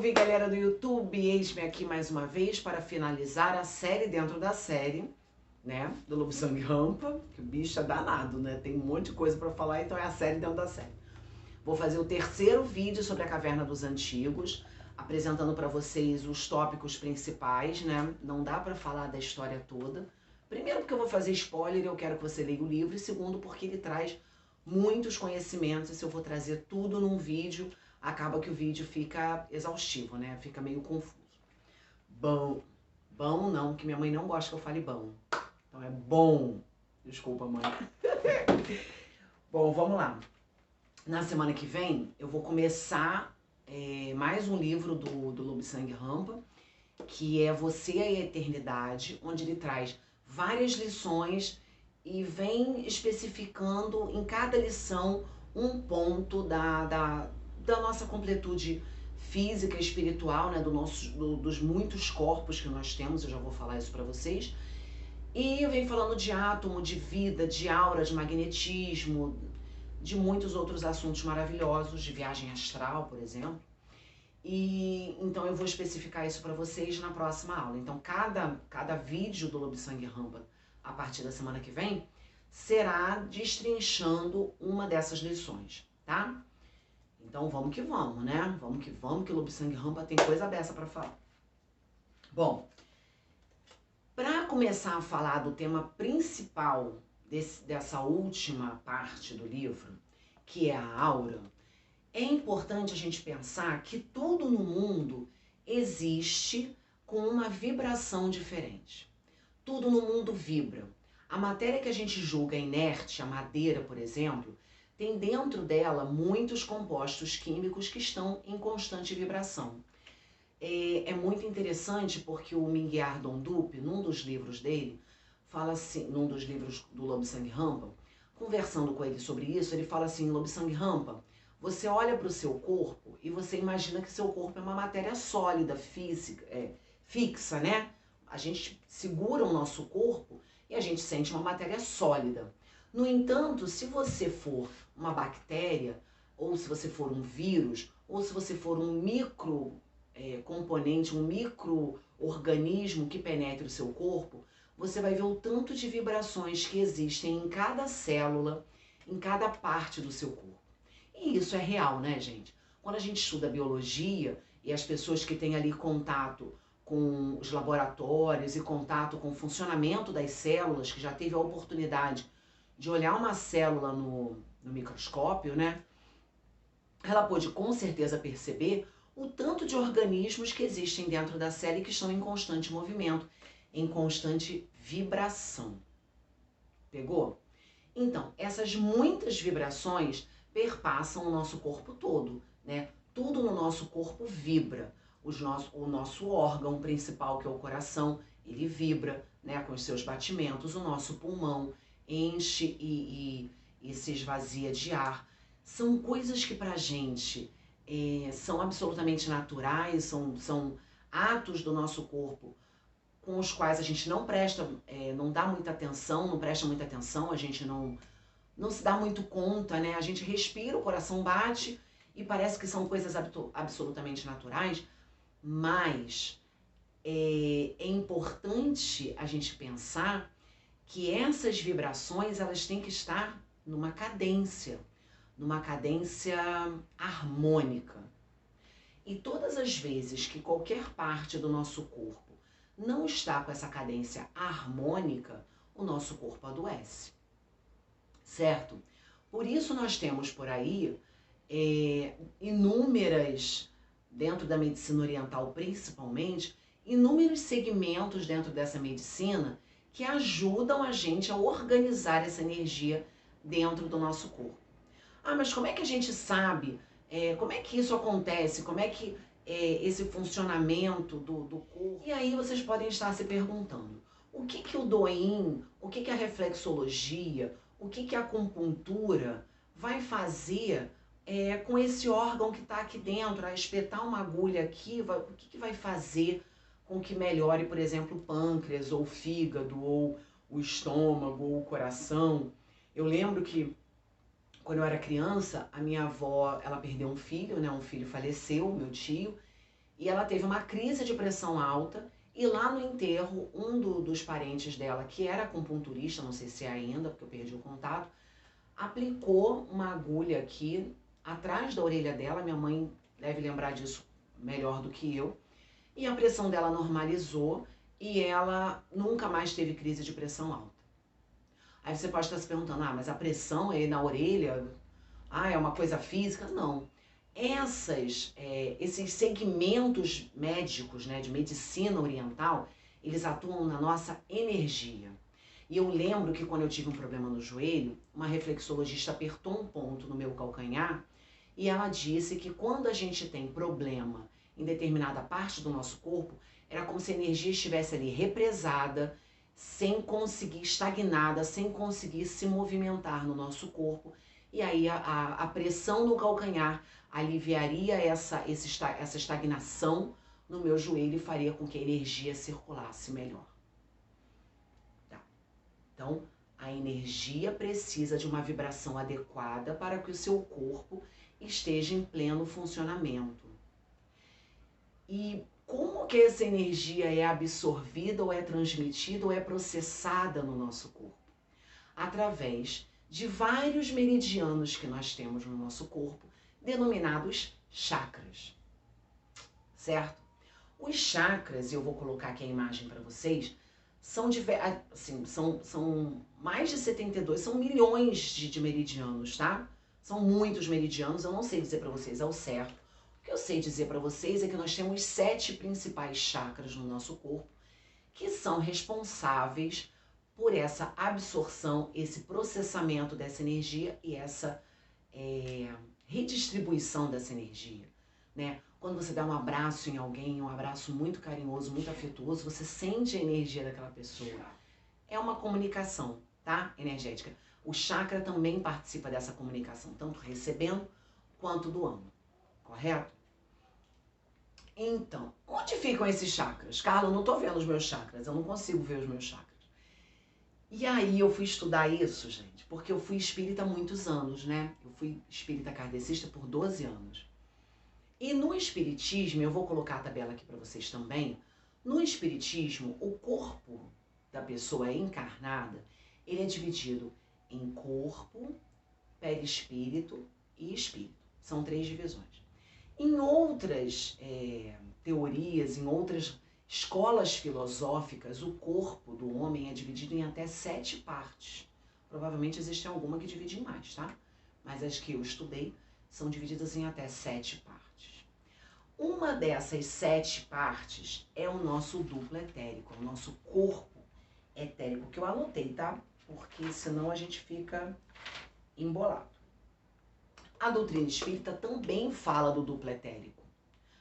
Salve, galera do YouTube! Eis-me aqui mais uma vez para finalizar a série dentro da série, né? Do Lobo Sangue Rampa, que o bicho é danado, né? Tem um monte de coisa para falar, então é a série dentro da série. Vou fazer o terceiro vídeo sobre a Caverna dos Antigos, apresentando para vocês os tópicos principais, né? Não dá para falar da história toda. Primeiro porque eu vou fazer spoiler e eu quero que você leia o livro, e segundo porque ele traz muitos conhecimentos, e se eu vou trazer tudo num vídeo, acaba que o vídeo fica exaustivo, né? Fica meio confuso. Bom não, que minha mãe não gosta que eu fale bom. Então é bom. Desculpa, mãe. Bom, vamos lá. Na semana que vem, eu vou começar mais um livro do Lobo Sangue Rampa, que é Você e a Eternidade, onde ele traz várias lições e vem especificando em cada lição um ponto da nossa completude física e espiritual, né, dos muitos corpos que nós temos, eu já vou falar isso para vocês. E eu venho falando de átomo, de vida, de aura, de magnetismo, de muitos outros assuntos maravilhosos, de viagem astral, por exemplo. E então eu vou especificar isso para vocês na próxima aula. Então cada vídeo do Lobo Sangue Rampa, a partir da semana que vem, será destrinchando uma dessas lições, tá? Então vamos que vamos, né? Vamos que o Lobo Sangue Rampa tem coisa dessa para falar. Bom, para começar a falar do tema principal dessa última parte do livro, que é a aura, é importante a gente pensar que tudo no mundo existe com uma vibração diferente. Tudo no mundo vibra. A matéria que a gente julga inerte, a madeira, por exemplo, tem dentro dela muitos compostos químicos que estão em constante vibração. É muito interessante porque o Mingyar Dondup, num dos livros dele, fala assim, num dos livros do Lobo Sangue Rampa, conversando com ele sobre isso, ele fala assim: Lobo Sangue Rampa, você olha para o seu corpo e você imagina que seu corpo é uma matéria sólida, física, fixa, né? A gente segura o nosso corpo e a gente sente uma matéria sólida. No entanto, se você for uma bactéria, ou se você for um vírus, ou se você for um componente, um micro-organismo que penetre o seu corpo, você vai ver o tanto de vibrações que existem em cada célula, em cada parte do seu corpo. E isso é real, né, gente? Quando a gente estuda biologia e as pessoas que têm ali contato com os laboratórios e contato com o funcionamento das células, que já teve a oportunidade de olhar uma célula no microscópio, né? Ela pôde com certeza perceber o tanto de organismos que existem dentro da célula e que estão em constante movimento, em constante vibração. Pegou? Então, essas muitas vibrações perpassam o nosso corpo todo, né? Tudo no nosso corpo vibra. O nosso órgão principal, que é o coração, ele vibra, né, com os seus batimentos. O nosso pulmão enche e se esvazia de ar. São coisas que pra gente são absolutamente naturais, são atos do nosso corpo com os quais a gente não presta, não dá muita atenção, não presta muita atenção, a gente não se dá muito conta, né? A gente respira, o coração bate e parece que são coisas absolutamente naturais, mas é importante a gente pensar que essas vibrações, elas têm que estar numa cadência harmônica. E todas as vezes que qualquer parte do nosso corpo não está com essa cadência harmônica, o nosso corpo adoece. Certo? Por isso nós temos por aí inúmeras, dentro da medicina oriental principalmente, inúmeros segmentos dentro dessa medicina que ajudam a gente a organizar essa energia dentro do nosso corpo. Ah, mas como é que a gente sabe? Como é que isso acontece? Como é que esse funcionamento do corpo? E aí vocês podem estar se perguntando, o que o Doin, o que a reflexologia, o que a acupuntura vai fazer com esse órgão que está aqui dentro, a espetar uma agulha aqui, o que vai fazer com que melhore, por exemplo, o pâncreas, ou o fígado, ou o estômago, ou o coração. Eu lembro que quando eu era criança, a minha avó, ela perdeu um filho, né? Um filho faleceu, meu tio, E ela teve uma crise de pressão alta e lá no enterro, dos parentes dela, que era acupunturista, não sei se é ainda, porque eu perdi o contato, aplicou uma agulha aqui atrás da orelha dela, minha mãe deve lembrar disso melhor do que eu, e a pressão dela normalizou e ela nunca mais teve crise de pressão alta. Aí você pode estar se perguntando, mas a pressão é na orelha? É uma coisa física? Não. Esses segmentos médicos, né, de medicina oriental, eles atuam na nossa energia. E eu lembro que quando eu tive um problema no joelho, uma reflexologista apertou um ponto no meu calcanhar e ela disse que quando a gente tem problema em determinada parte do nosso corpo, era como se a energia estivesse ali represada, sem conseguir, estagnada, sem conseguir se movimentar no nosso corpo. E aí a pressão no calcanhar aliviaria essa estagnação no meu joelho e faria com que a energia circulasse melhor. Tá. Então, a energia precisa de uma vibração adequada para que o seu corpo esteja em pleno funcionamento. E como que essa energia é absorvida ou é transmitida ou é processada no nosso corpo? Através de vários meridianos que nós temos no nosso corpo, denominados chakras, certo? Os chakras, e eu vou colocar aqui a imagem para vocês, são mais de 72, são milhões de meridianos, tá? São muitos meridianos, eu não sei dizer para vocês ao certo. O que eu sei dizer para vocês é que nós temos 7 principais chakras no nosso corpo, que são responsáveis por essa absorção, esse processamento dessa energia e essa redistribuição dessa energia, né? Quando você dá um abraço em alguém, um abraço muito carinhoso, muito afetuoso, você sente a energia daquela pessoa. É uma comunicação, tá? Energética. O chakra também participa dessa comunicação, tanto recebendo quanto doando, correto? Então, onde ficam esses chakras? Carla, eu não tô vendo os meus chakras, eu não consigo ver os meus chakras. E aí eu fui estudar isso, gente, porque eu fui espírita há muitos anos, né? Eu fui espírita kardecista por 12 anos. E no espiritismo, eu vou colocar a tabela aqui para vocês também, no espiritismo, o corpo da pessoa encarnada, ele é dividido em corpo, perispírito e espírito. São 3 divisões. Em outras teorias, em outras escolas filosóficas, o corpo do homem é dividido em até 7 partes. Provavelmente existe alguma que divide em mais, tá? Mas as que eu estudei são divididas em até 7 partes. Uma dessas 7 partes é o nosso duplo etérico, o nosso corpo etérico, que eu anotei, tá? Porque senão a gente fica embolado. A doutrina espírita também fala do duplo etérico,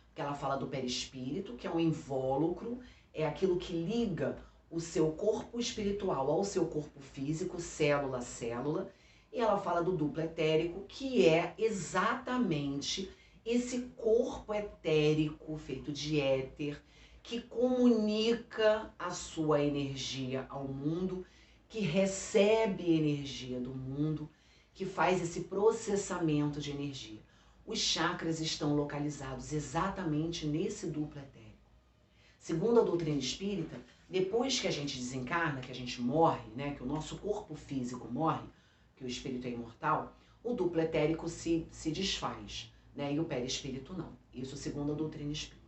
porque ela fala do perispírito, que é um invólucro, é aquilo que liga o seu corpo espiritual ao seu corpo físico, célula a célula, e ela fala do duplo etérico, que é exatamente esse corpo etérico feito de éter, que comunica a sua energia ao mundo, que recebe energia do mundo, que faz esse processamento de energia. Os chakras estão localizados exatamente nesse duplo etérico. Segundo a doutrina espírita, depois que a gente desencarna, que a gente morre, né, que o nosso corpo físico morre, que o espírito é imortal, o duplo etérico se desfaz, né, e o perispírito não. Isso segundo a doutrina espírita.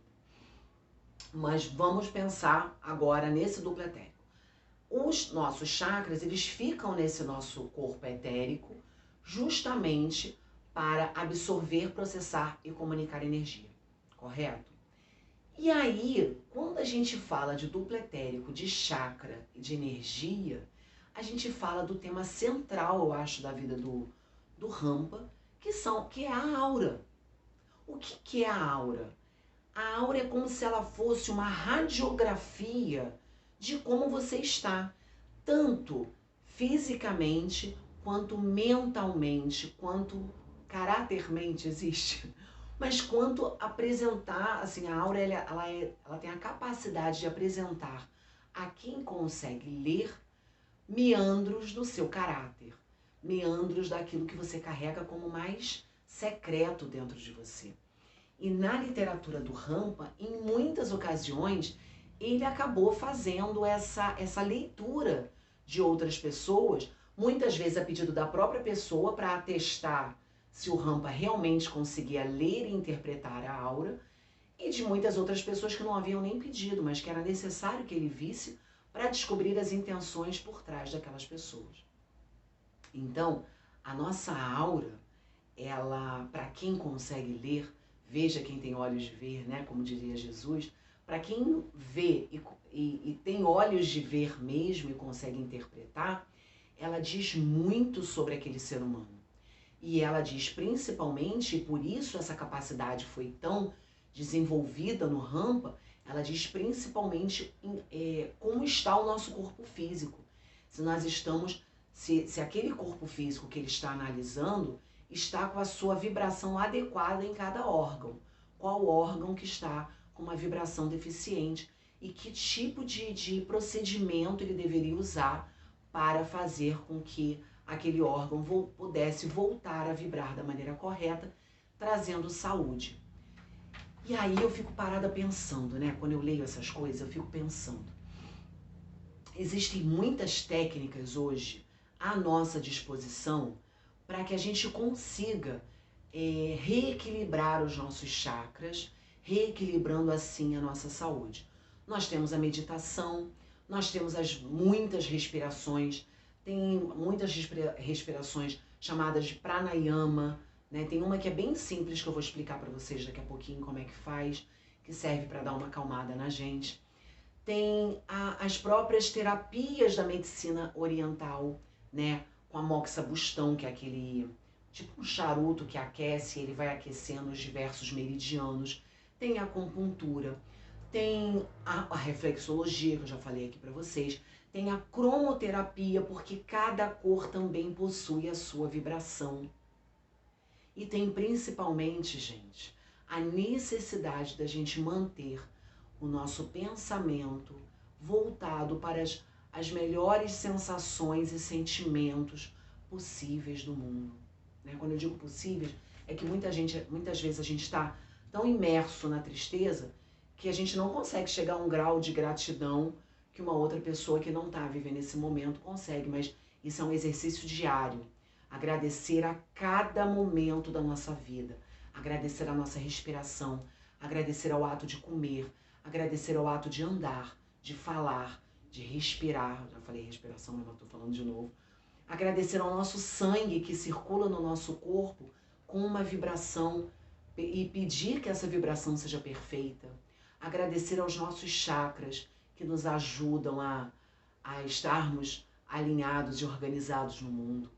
Mas vamos pensar agora nesse duplo etérico. Os nossos chakras, eles ficam nesse nosso corpo etérico justamente para absorver, processar e comunicar energia, correto? E aí, quando a gente fala de duplo etérico, de chakra e de energia, a gente fala do tema central, eu acho, da vida do Rampa, que é a aura. O que é a aura? A aura é como se ela fosse uma radiografia de como você está, tanto fisicamente, quanto mentalmente, quanto carátermente existe, mas quanto apresentar, assim, a aura ela tem a capacidade de apresentar a quem consegue ler meandros do seu caráter, meandros daquilo que você carrega como mais secreto dentro de você. E na literatura do Rampa, em muitas ocasiões, ele acabou fazendo essa leitura de outras pessoas, muitas vezes a pedido da própria pessoa para atestar se o Rampa realmente conseguia ler e interpretar a aura, e de muitas outras pessoas que não haviam nem pedido, mas que era necessário que ele visse para descobrir as intenções por trás daquelas pessoas. Então, a nossa aura, ela, para quem consegue ler, veja quem tem olhos de ver, né, como diria Jesus, para quem vê e tem olhos de ver mesmo e consegue interpretar, ela diz muito sobre aquele ser humano. E ela diz principalmente, e por isso essa capacidade foi tão desenvolvida no Rampa, ela diz principalmente como está o nosso corpo físico. Se nós estamos, se aquele corpo físico que ele está analisando está com a sua vibração adequada em cada órgão. Qual órgão que está com uma vibração deficiente e que tipo de procedimento ele deveria usar para fazer com que aquele órgão pudesse voltar a vibrar da maneira correta, trazendo saúde. E aí eu fico parada pensando, né? Quando eu leio essas coisas, eu fico pensando. Existem muitas técnicas hoje à nossa disposição para que a gente consiga reequilibrar os nossos chakras, reequilibrando assim a nossa saúde. Nós temos a meditação, nós temos muitas respirações, tem muitas respirações chamadas de pranayama, né? Tem uma que é bem simples que eu vou explicar para vocês daqui a pouquinho como é que faz, que serve para dar uma acalmada na gente. Tem as próprias terapias da medicina oriental, né? Com a moxabustão, que é aquele tipo um charuto que aquece, ele vai aquecendo os diversos meridianos. Tem a acupuntura, tem a reflexologia, que eu já falei aqui para vocês. Tem a cromoterapia, porque cada cor também possui a sua vibração. E tem principalmente, gente, a necessidade da gente manter o nosso pensamento voltado para as melhores sensações e sentimentos possíveis do mundo. Né? Quando eu digo possíveis, é que muitas vezes a gente está tão imerso na tristeza que a gente não consegue chegar a um grau de gratidão que uma outra pessoa que não está vivendo esse momento consegue, mas isso é um exercício diário. Agradecer a cada momento da nossa vida, agradecer a nossa respiração, agradecer ao ato de comer, agradecer ao ato de andar, de falar, de respirar. Já falei respiração, mas estou falando de novo. Agradecer ao nosso sangue que circula no nosso corpo com uma vibração e pedir que essa vibração seja perfeita. Agradecer aos nossos chakras que nos ajudam a estarmos alinhados e organizados no mundo.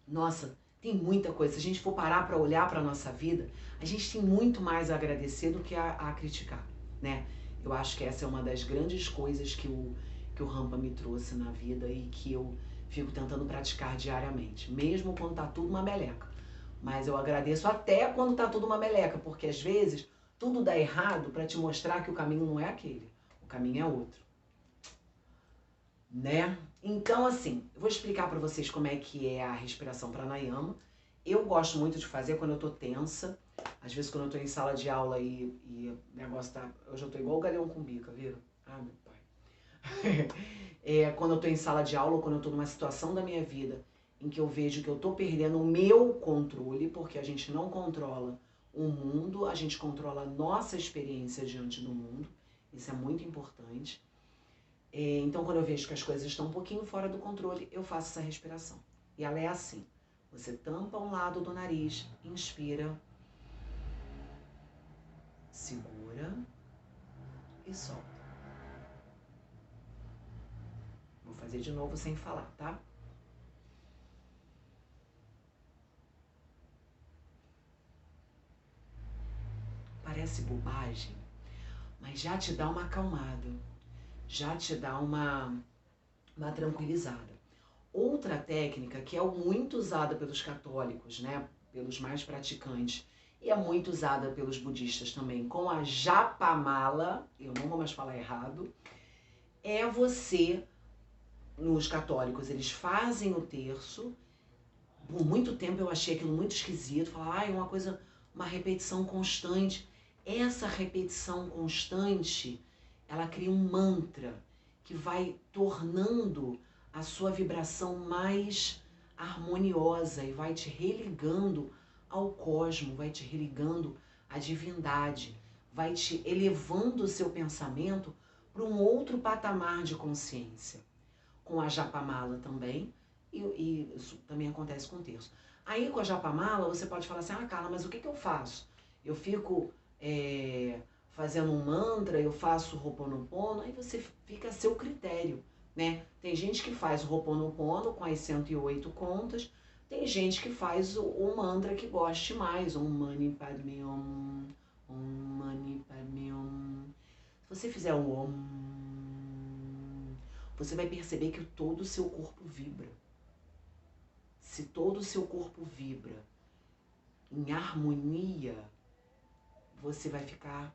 Nossa, tem muita coisa. Se a gente for parar para olhar para a nossa vida, a gente tem muito mais a agradecer do que a criticar, né? Eu acho que essa é uma das grandes coisas que o Rampa me trouxe na vida e que eu fico tentando praticar diariamente, mesmo quando tá tudo uma meleca. Mas eu agradeço até quando tá tudo uma meleca, porque às vezes tudo dá errado para te mostrar que o caminho não é aquele, o caminho é outro, né? Então, assim, eu vou explicar para vocês como é que é a respiração pranayama. Eu gosto muito de fazer quando eu tô tensa. Às vezes quando eu tô em sala de aula e o negócio tá... Hoje eu tô igual o Galeão com Bica, viu? Ah, meu pai. Quando eu tô em sala de aula ou quando eu tô numa situação da minha vida em que eu vejo que eu tô perdendo o meu controle, porque a gente não controla o mundo, a gente controla a nossa experiência diante do mundo. Isso é muito importante. Então, quando eu vejo que as coisas estão um pouquinho fora do controle, eu faço essa respiração. E ela é assim. Você tampa um lado do nariz, inspira, segura e solta. Vou fazer de novo sem falar, tá? Parece bobagem, mas já te dá uma acalmada, já te dá uma tranquilizada. Outra técnica que é muito usada pelos católicos, né, pelos mais praticantes, e é muito usada pelos budistas também, com a japamala, eu não vou mais falar errado, é você, nos católicos, eles fazem o terço. Por muito tempo eu achei aquilo muito esquisito, falar, é uma coisa uma repetição constante. Essa repetição constante, ela cria um mantra que vai tornando a sua vibração mais harmoniosa e vai te religando ao cosmo, vai te religando à divindade, vai te elevando o seu pensamento para um outro patamar de consciência. Com a japamala também, e isso também acontece com o terço. Aí com a japamala você pode falar assim, Carla, mas o que eu faço? Eu fico fazendo um mantra, eu faço Ho'oponopono, aí você fica a seu critério, né? Tem gente que faz o Ho'oponopono com as 108 contas, tem gente que faz o mantra que goste mais, Om Mani Padme Hum, Om Mani Padme Hum. Se você fizer o Om, você vai perceber que todo o seu corpo vibra. Se todo o seu corpo vibra em harmonia, você vai ficar,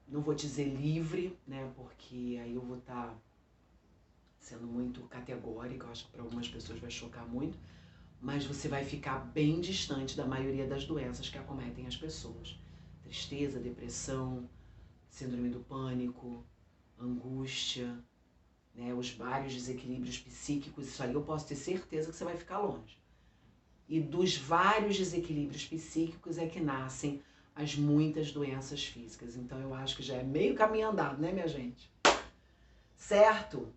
não vou dizer livre, né? Porque aí eu vou estar sendo muito categórica, eu acho que para algumas pessoas vai chocar muito, mas você vai ficar bem distante da maioria das doenças que acometem as pessoas. Tristeza, depressão, síndrome do pânico, angústia, né, os vários desequilíbrios psíquicos, isso aí eu posso ter certeza que você vai ficar longe. E dos vários desequilíbrios psíquicos é que nascem as muitas doenças físicas. Então eu acho que já é meio caminho andado, né, minha gente? Certo?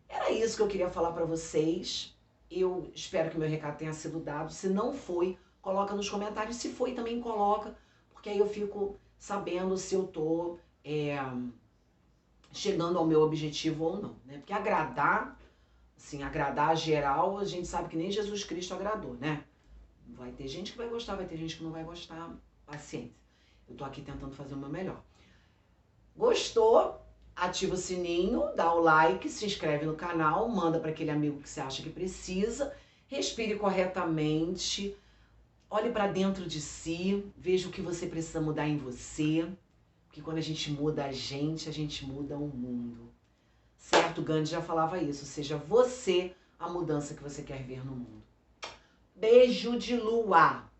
Era isso que eu queria falar para vocês. Eu espero que meu recado tenha sido dado. Se não foi, coloca nos comentários. Se foi, também coloca, porque aí eu fico sabendo se eu tô chegando ao meu objetivo ou não, né? Porque agradar, assim, agradar geral, a gente sabe que nem Jesus Cristo agradou, né? Vai ter gente que vai gostar, vai ter gente que não vai gostar, paciência. Eu tô aqui tentando fazer o meu melhor. Gostou? Ativa o sininho, dá o like, se inscreve no canal, manda para aquele amigo que você acha que precisa, respire corretamente, olhe para dentro de si, veja o que você precisa mudar em você, porque quando a gente muda, a gente muda o mundo. Certo? Gandhi já falava isso, seja você a mudança que você quer ver no mundo. Beijo de lua!